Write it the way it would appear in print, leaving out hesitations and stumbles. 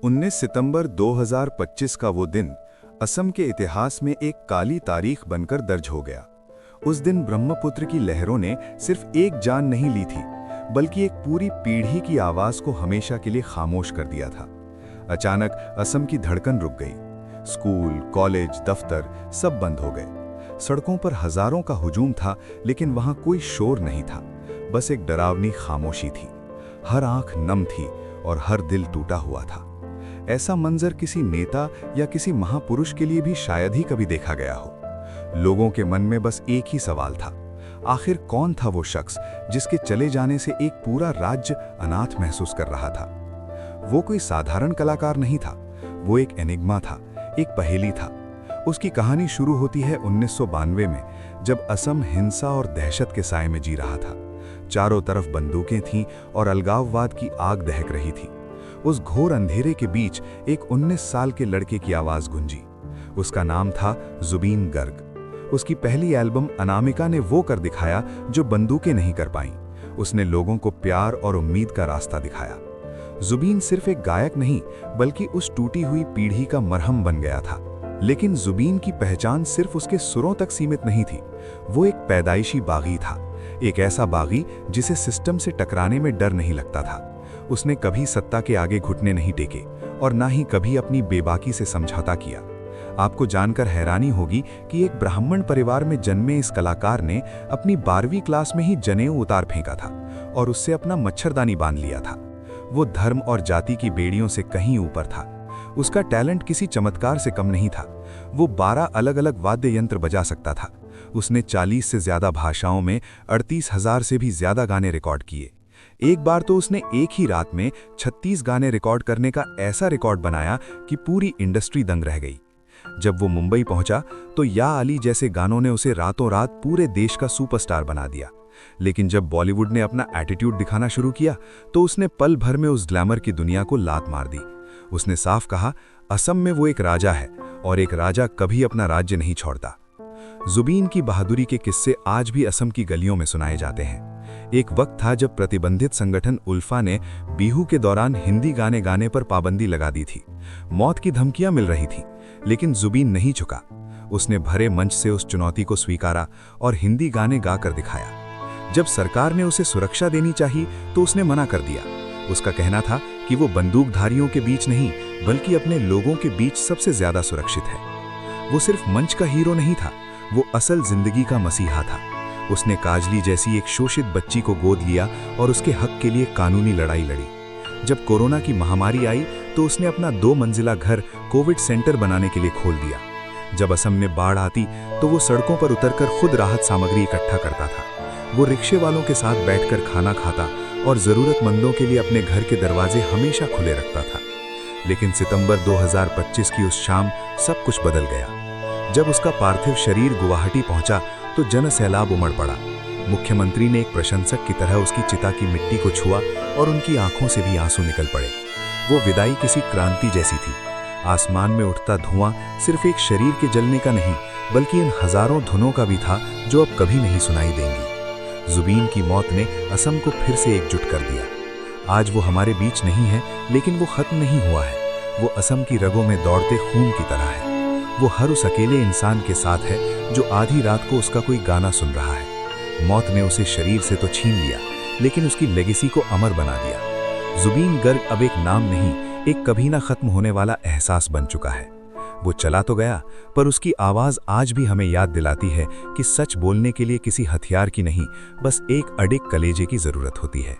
19 सितंबर 2025 का वो दिन असम के इतिहास में एक काली तारीख बनकर दर्ज हो गया। उस दिन ब्रह्मपुत्र की लहरों ने सिर्फ एक जान नहीं ली थी, बल्कि एक पूरी पीढ़ी की आवाज को हमेशा के लिए खामोश कर दिया था। अचानक असम की धड़कन रुक गई। स्कूल, कॉलेज, दफ्तर सब बंद हो गए। सड़कों पर हजारों का हुजूम था, लेकिन वहां कोई शोर नहीं था। बस एक डरावनी खामोशी थी। हर आंख नम थी और हर दिल टूटा हुआ था। ऐसा मंजर किसी नेता या किसी महापुरुष के लिए भी शायद ही कभी देखा गया हो। लोगों के मन में बस एक ही सवाल था, आखिर कौन था वो शख्स जिसके चले जाने से एक पूरा राज्य अनाथ महसूस कर रहा था। वो कोई साधारण कलाकार नहीं था, वो एक एनिग्मा था, एक पहेली था। उसकी कहानी शुरू होती है 1992 में, जब असम हिंसा और दहशत के साए में जी रहा था। चारों तरफ बंदूकें थीं और अलगाववाद की आग दहक रही थी। उस घोर अंधेरे के बीच एक 19 साल के लड़के की आवाज गूंजी। उसका नाम था जुबीन गर्ग। उसकी पहली एल्बम अनामिका ने वो कर दिखाया जो बंदूकें नहीं कर पाईं। उसने लोगों को प्यार और उम्मीद का रास्ता दिखाया। जुबीन सिर्फ एक गायक नहीं, बल्कि उस टूटी हुई पीढ़ी का मरहम बन गया था। लेकिन जुबीन की पहचान सिर्फ उसके सुरों तक सीमित नहीं थी। वो एक पैदाइशी बागी था, एक ऐसा बागी जिसे सिस्टम से टकराने में डर नहीं लगता था। उसने कभी सत्ता के आगे घुटने नहीं टेके और ना ही कभी अपनी बेबाकी से समझौता किया। आपको जानकर हैरानी होगी कि एक ब्राह्मण परिवार में जन्मे इस कलाकार ने अपनी 12वीं क्लास में ही जनेऊ उतार फेंका था और उससे अपना मच्छरदानी बांध लिया था। वो धर्म और जाति की बेड़ियों से कहीं ऊपर था। उसका टैलेंट किसी चमत्कार से कम नहीं था। वो 12 अलग अलग वाद्य यंत्र बजा सकता था। उसने 40 से ज्यादा भाषाओं में 38,000 से भी ज्यादा गाने रिकॉर्ड किए। एक बार तो उसने एक ही रात में 36 गाने रिकॉर्ड करने का ऐसा रिकॉर्ड बनाया कि पूरी इंडस्ट्री दंग रह गई। जब वो मुंबई पहुंचा तो या अली जैसे गानों ने उसे रातों रात पूरे देश का सुपरस्टार बना दिया। लेकिन जब बॉलीवुड ने अपना एटीट्यूड दिखाना शुरू किया तो उसने पल भर में उस ग्लैमर की दुनिया को लात मार दी। उसने साफ कहा, असम में वो एक राजा है और एक राजा कभी अपना राज्य नहीं छोड़ता। जुबीन की बहादुरी के किस्से आज भी असम की गलियों में सुनाए जाते हैं। एक वक्त था जब प्रतिबंधित संगठन उल्फा ने बिहू के दौरान हिंदी गाने गाने पर पाबंदी लगा दी थी। मौत की धमकियां मिल रही थी, लेकिन जुबीन नहीं झुका। उसने भरे मंच से उस चुनौती को स्वीकारा और हिंदी गाने गाकर दिखाया। जब सरकार ने उसे सुरक्षा देनी चाहिए तो उसने मना कर दिया। उसका कहना था कि वो बंदूकधारियों के बीच नहीं, बल्कि अपने लोगों के बीच सबसे ज्यादा सुरक्षित है। वो सिर्फ मंच का हीरो नहीं था, वो असल जिंदगी का मसीहा था। उसने काजली जैसी एक शोषित बच्ची को गोद लिया और उसके हक के लिए कानूनी लड़ाई लड़ी। जब कोरोना की महामारी आई तो उसने अपना 2 मंजिला घर कोविड सेंटर बनाने के लिए खोल दिया। जब असम में बाढ़ आती तो वो सड़कों पर उतरकर खुद राहत सामग्री इकट्ठा करता था। वो रिक्शे वालों के साथ बैठकर खाना खाता और जरूरतमंदों के लिए अपने घर के दरवाजे हमेशा खुले रखता था। लेकिन सितंबर 2025 की उस शाम सब कुछ बदल गया। जब उसका पार्थिव शरीर गुवाहाटी पहुंचा तो जनसैलाब उमड़ पड़ा। मुख्यमंत्री ने एक प्रशंसक की तरह उसकी चिता की मिट्टी को छुआ और उनकी आंखों से भी आंसू निकल पड़े। वो विदाई किसी क्रांति जैसी थी। आसमान में उठता धुआं सिर्फ एक शरीर के जलने का नहीं, बल्कि इन हजारों धुनों का भी था जो अब कभी नहीं सुनाई देंगी। जुबीन की मौत ने असम को फिर से एकजुट कर दिया। आज वो हमारे बीच नहीं है, लेकिन वो खत्म नहीं हुआ है। वो असम की रगों में दौड़ते खून की तरह है। वो हर उस अकेले इंसान के साथ है जो आधी रात को उसका कोई गाना सुन रहा है। मौत ने उसे शरीर से तो छीन लिया, लेकिन उसकी लेगेसी को अमर बना दिया। जुबीन गर्ग अब एक नाम नहीं, एक कभी ना खत्म होने वाला एहसास बन चुका है। वो चला तो गया, पर उसकी आवाज आज भी हमें याद दिलाती है कि सच बोलने के लिए किसी हथियार की नहीं, बस एक अडिग कलेजे की जरूरत होती है।